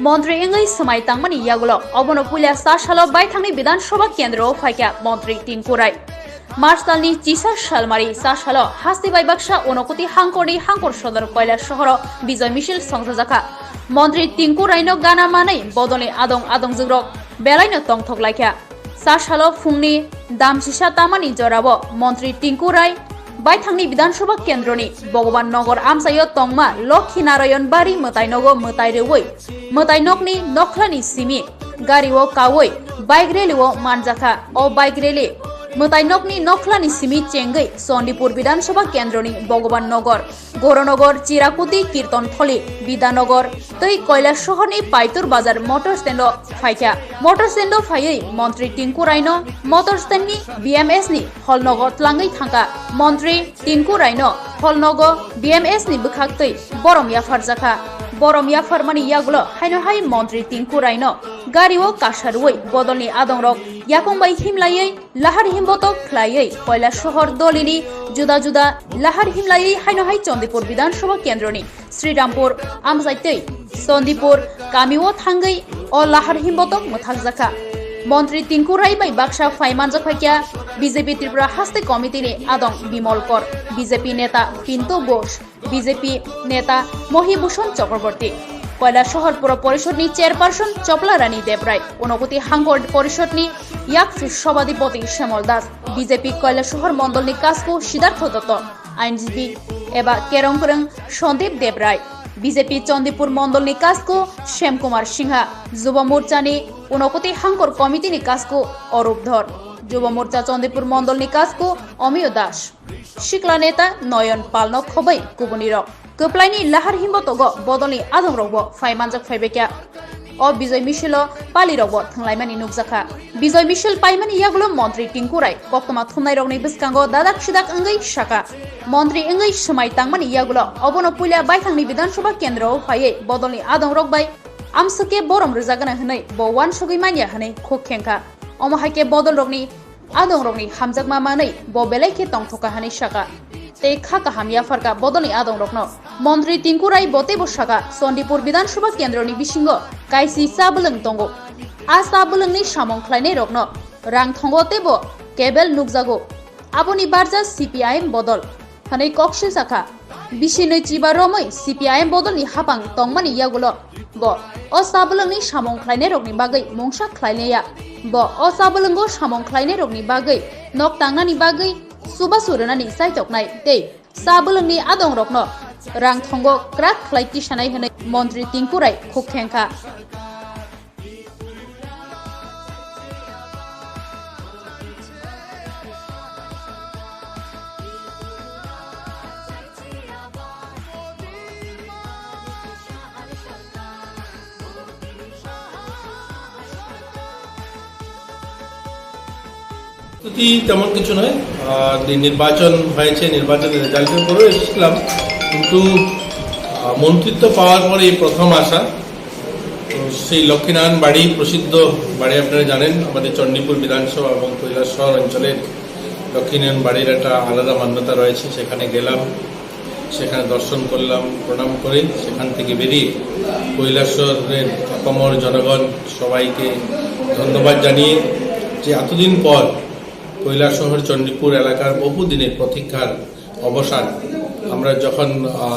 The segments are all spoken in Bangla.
মন্ত্রী ইংলিশ সমাই তাংমানি ইয়াগুলো অবনো পুলিয়া সাশালো বাইথাংনি বিধানসভা কেন্দ্র ফাইকা মন্ত্রী টিঙ্কু রায় মার্চ দালনি 20 সালমারি সাশালো হাস্তিবাই বাক্সা অনকতি হাংকরনি হাংকর সদর কয়লা শহর বিজয় মিছিল সংযোজাখা মন্ত্রী টিঙ্কু রায়নো গানা মাनै বদলে আদং আদং জুগ্রক বেলাইনো তংথক লাইখা সাশালো ফুংনি দামচিসা তামানি জরাবো মন্ত্রী টিঙ্কু রায় বাইথাংনি বিধানসভা কেন্দ্রনি ভগবান নগর আমসাयो तंगमा लक्ष्मी नारायण बारी मताइनगो मताइरेवै मताइनकनि नखलानि सिमि गारिओ कावै बाइक रेलिओ मानजाखा ओ बाइक रेलि मताइनकनि नखलानि सिमि चेंगै सन्दिपुर विधानसभा केंद्रनि भगवान नगर गौरनगर चिराकुति कीर्तनथली विद्यानगर तै कयला शहरनि पाइतुर बाजार मोटर स्टैंड फाइखा मोटर स्टैंड फायै मंत्री टिंकु रायनो मोटर स्टैंडनि बीएमएस नि हलनगर तलाङै थांगा मंत्री टिंकु रायनो हलनगर बीएमएस नि बखाक्तै बरम याफार जाखा बरम याफार मानि यागुलो हायनो हाय मंत्री टिंकु रायनो गारिओ काशारुयै बदलनि आदंरक याकंबाई हिमलायै लाहार हिमबतक ख्लायै कयला शहर दलिनि जुदा जुदा लाहार हिमलायै हायनो हाय चंदीपुर विधानसभा केंद्रनि श्रीरामपुर आमजाइतै चंदीपुर गामिओ थांगै ओ लाहार हिमबतक मथाक जाखा मंत्री टिंकु राय बाई बाक्सा फाइमानजक फाइकिया बीजेपी त्रिपुरा हास्ते कमिटिनि आदं बिमलकर बीजेपी नेता पिंटू घोष बीजेपी नेता महिभूषण चक्रवर्ती कयला शहर पुर परिषदनि चेयरपार्सन चपला रानी देवराय अनगति हांगोर परिषदनि याकफु सभाधिपति श्यामल दास बीजेपी कयला शहर मंडलनि काजको सिद्धार्थ दत्त आईनजीबी एबा केरंकरं सन्दीप देवराय बीजेपी चंदीपुर मंडलनि काजको श्याम कुमार सिंहा युव मोर्चानि अनगति हांगोर कमिटिनि काजको अरूप धर युव मोर्चा चंदीपुर मंडलनि काजको अमिय दास शिक्ला नेता नयन पालनो खबै गुबुनिरक कोप्लाइनि लाहार हिमबतगो बदलनि आदंरगबो फाइमानजक फाइबेक्या ओ बिजय मिसिल पालिरगबो थांलायमानि नुकजाखा बिजय मिसिल पाइमानि यागुलो मंत्री टिंकु राय कक्तमा थुमनाय रगनि बिस्कांगो दादाक सिदाक अंगै शाखा मंत्री अंगै समाय तांमानि यागुलो अबनो पुलिया बायथांनि विधानसभा केंद्र फायै बदलनि आदंरग बाय आमसके बरम रोजागना हनै बवान सगै मानिया हनै खोखेंखा अमहाके बदल रगनि आदंरगनि हामजाकमा मानै बबेलायके तंथका हनै शाखा ते खाका हामिया फरका बदलनि आदं रखनो मंत्री टिंकु राय बते बसाका सन्दिपुर विधानसभा केंद्रनि बिसिंगो काइसि साबलंग तंगो आ साबलंगनि सामंख्लायनाय रखनो रां थंगो तेबो केबल नुकजागो आबोनि बारजा सीपीआईएम बदल हनै कक्से साखा बिसिनै चिबा रमै सीपीआईएम बदलनि हापां तंगमानि यागुलो ब अ साबलंगनि सामंख्लायनाय रखनि बागै मंसा ख्लायनाया ब अ साबलंगो सामंख्लायनाय रखनि बागै नक तांनानि बागै सुबा सुरनानि साइतकनाय ते साबलंनि आदं रखनो रां थंगो क्राक ख्लायति सानाय हनै मंत्री टिंकु राय खोखेंखा তেমন কিছু নয় নির্বাচন হয়েছে নির্বাচনের রেজাল্টের পরেও এসেছিলাম কিন্তু মন্ত্রিত্ব পাওয়ার পরে এই প্রথম আসা সেই লক্ষ্মীনারায়ণ বাড়ি প্রসিদ্ধ বাড়ি আপনারা জানেন আমাদের চণ্ডীপুর বিধানসভা এবং কৈলাস শহর অঞ্চলের লক্ষ্মীনারায়ণ বাড়ির একটা আলাদা মান্যতা রয়েছে সেখানে গেলাম সেখানে দর্শন করলাম প্রণাম করে সেখান থেকে বেরিয়ে কৈলাস শহরের আপামর জনগণ সবাইকে ধন্যবাদ জানিয়ে যে এতদিন পর কৈলাস শহর চণ্ডীপুর এলাকার বহুদিনের প্রতীক্ষার অবসান আমরা যখন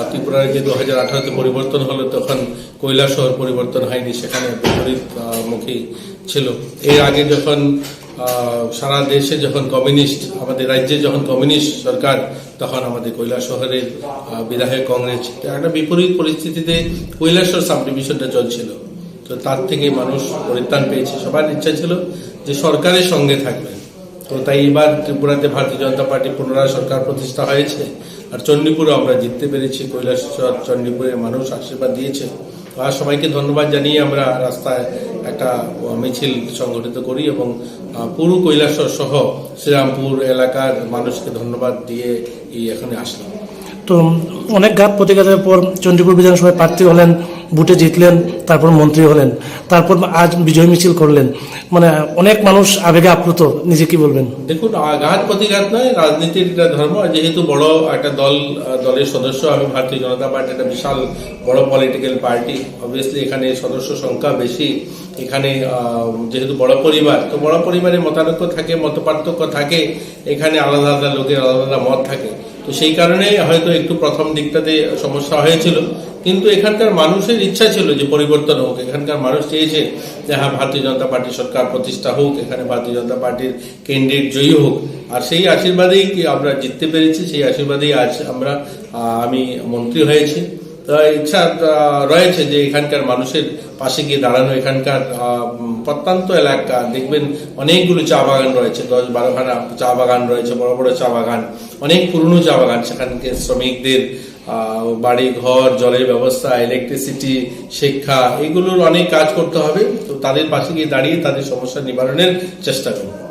ত্রিপুরার যে 2018-তে পরিবর্তন হলো তখন কৈলাস শহর পরিবর্তন হয়নি সেখানে বিপরীতমুখী ছিল এর আগে যখন সারা দেশে যখন কমিউনিস্ট আমাদের রাজ্যে যখন কমিউনিস্ট সরকার তখন আমাদের কৈলাস শহরের বিধায়ক কংগ্রেস একটা বিপরীত পরিস্থিতিতে কৈলাস শহর সাব ডিভিশনটা চলছিল তো তার থেকে মানুষ পরিত্রাণ পেয়েছে সবার ইচ্ছা ছিল যে সরকারের সঙ্গে থাকবে তো তাই এবার ত্রিপুরাতে ভারতীয় জনতা পার্টি পুনরায় সরকার প্রতিষ্ঠা হয়েছে আর চণ্ডীপুরে আমরা জিততে পেরেছি কৈলাস চণ্ডীপুরের মানুষ আশীর্বাদ দিয়েছে আর সবাইকে ধন্যবাদ জানিয়ে আমরা রাস্তায় একটা মিছিল সংগঠিত করি এবং পুরো কৈলাস সহ শ্রীরামপুর এলাকার মানুষকে ধন্যবাদ দিয়ে এখানে আসলাম তো অনেক ঘাত প্রতিঘাতের পর চণ্ডীপুর বিধানসভায় প্রার্থী হলেন, ভোটে জিতলেন, তারপর মন্ত্রী হলেন, তারপর আজ বিজয় মিছিল করলেন। মানে অনেক মানুষ আবেগে আপ্লুত, নিজে কি বলবেন? দেখুন, আঘাত প্রতিঘাত নয়, রাজনীতির একটা ধর্ম। যেহেতু বড় একটা দলের সদস্য আমি, ভারতীয় জনতা পার্টি একটা বিশাল বড় পলিটিক্যাল পার্টি, অবভিয়াসলি এখানে সদস্য সংখ্যা বেশি। এখানে যেহেতু বড় পরিবার, তো বড় পরিবারের মতানৈক্য থাকে, মত পার্থক্য থাকে, এখানে আলাদা আলাদা লোকের আলাদা আলাদা মত থাকে। তো সেই কারণে হয়তো একটু প্রথম দিকটাতে সমস্যা হয়েছিল, কিন্তু এখানকার মানুষের ইচ্ছা ছিল যে পরিবর্তন হোক। এখানকার মানুষ চেয়েছে যে হ্যাঁ, ভারতীয় জনতা পার্টির সরকার প্রতিষ্ঠা হোক, এখানে ভারতীয় জনতা পার্টির ক্যান্ডিডেট জয়ী হোক। আর সেই আশীর্বাদেই কি আমরা জিততে পেরেছি, সেই আশীর্বাদেই আজ আমি মন্ত্রী হয়েছি। ইচ্ছা রয়েছে যে এখানকার মানুষের পাশে গিয়ে দাঁড়ানো। এখানকার প্রত্যন্ত এলাকা দেখবেন অনেকগুলো চা বাগান রয়েছে, 10-12খানা চা বাগান রয়েছে, বড় বড় চা বাগান, অনেক পুরনো চা বাগান। সেখানকার শ্রমিকদের বাড়ি ঘর, জলের ব্যবস্থা, ইলেকট্রিসিটি, শিক্ষা, এগুলোর অনেক কাজ করতে হবে। তো তাদের পাশে গিয়ে দাঁড়িয়ে তাদের সমস্যা নিবারণের চেষ্টা করব।